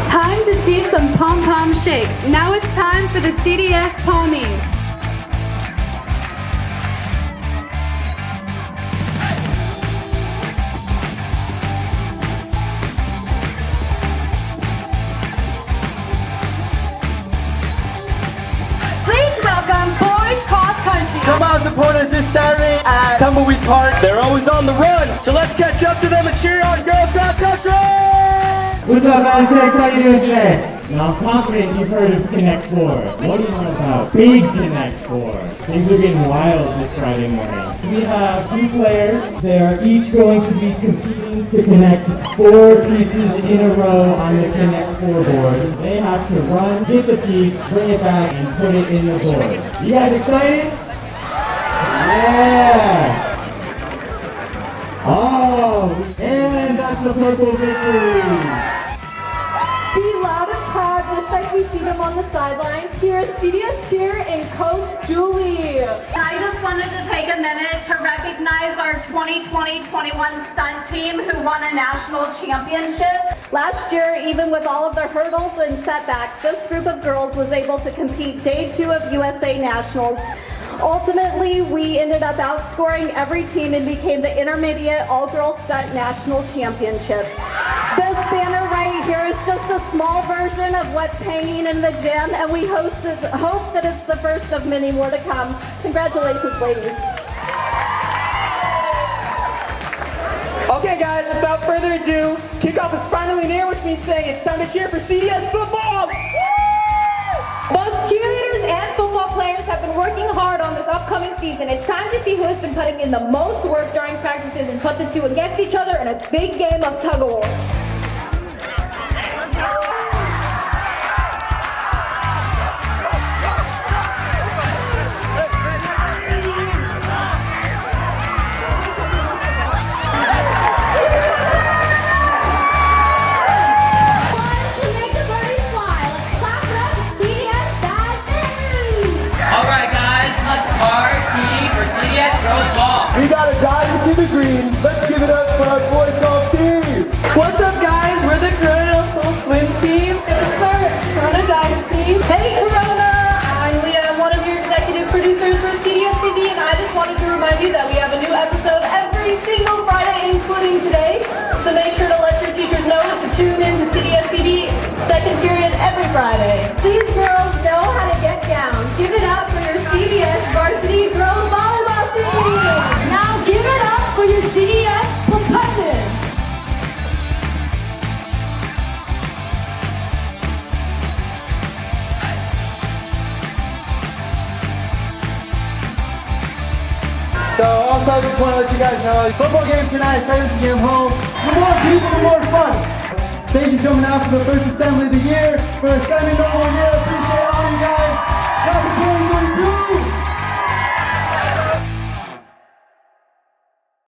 Time to see some pom-pom shake. Now it's time for the CDS Palmy. Please welcome boys cross country. Come out, support us this Saturday at Tumbleweed Park. They're always on the run, so let's catch up to them and cheer on girls cross country! What's up, guys? How are you doing today? Now, I'm confident you've heard of Connect 4. What do you know about Big Connect 4? Things are getting wild this Friday morning. We have 2 players. They are each going to be competing to connect 4 pieces in a row on the Connect 4 board. They have to run, get the piece, bring it back, and put it in the board. You guys excited? Yeah! Oh, and that's the purple victory! Be loud and proud, just like we see them on the sidelines. Here is CDS Cheer and Coach Julie. I just wanted to take a minute to recognize our 2020-21 stunt team who won a national championship. Last year, even with all of the hurdles and setbacks, this group of girls was able to compete Day 2 of USA Nationals. Ultimately, we ended up outscoring every team and became the intermediate all-girls stunt national championships. This banner right here is just a small version of what's hanging in the gym, and we hope that it's the first of many more to come. Congratulations, ladies. Okay guys, without further ado, kickoff is finally near, which means saying it's time to cheer for CDS football! Both cheerleaders and football players have been working hard on this upcoming season. It's time to see who has been putting in the most work during practices and put the two against each other in a big game of tug-of-war. We gotta dive into the green. Let's give it up for our boys golf team. What's up, guys? We're the Corona Soul Swim team. Yes, sir. Corona Diamond team. Hey, Corona! I'm Leah, one of your executive producers for CDSCD, and I just wanted to remind you that we have a new episode every single Friday, including today. So make sure to let your teachers know to tune in to CDSCD second period every Friday. These girls know how to get down. Give it up for your CDS varsity girls volleyball team. Now give it up for your CDS percussion. So also I just want to let you guys know, football game tonight, 7 p.m. home. The more people, the more fun. Thank you for coming out for the first assembly of the year for Simon Normal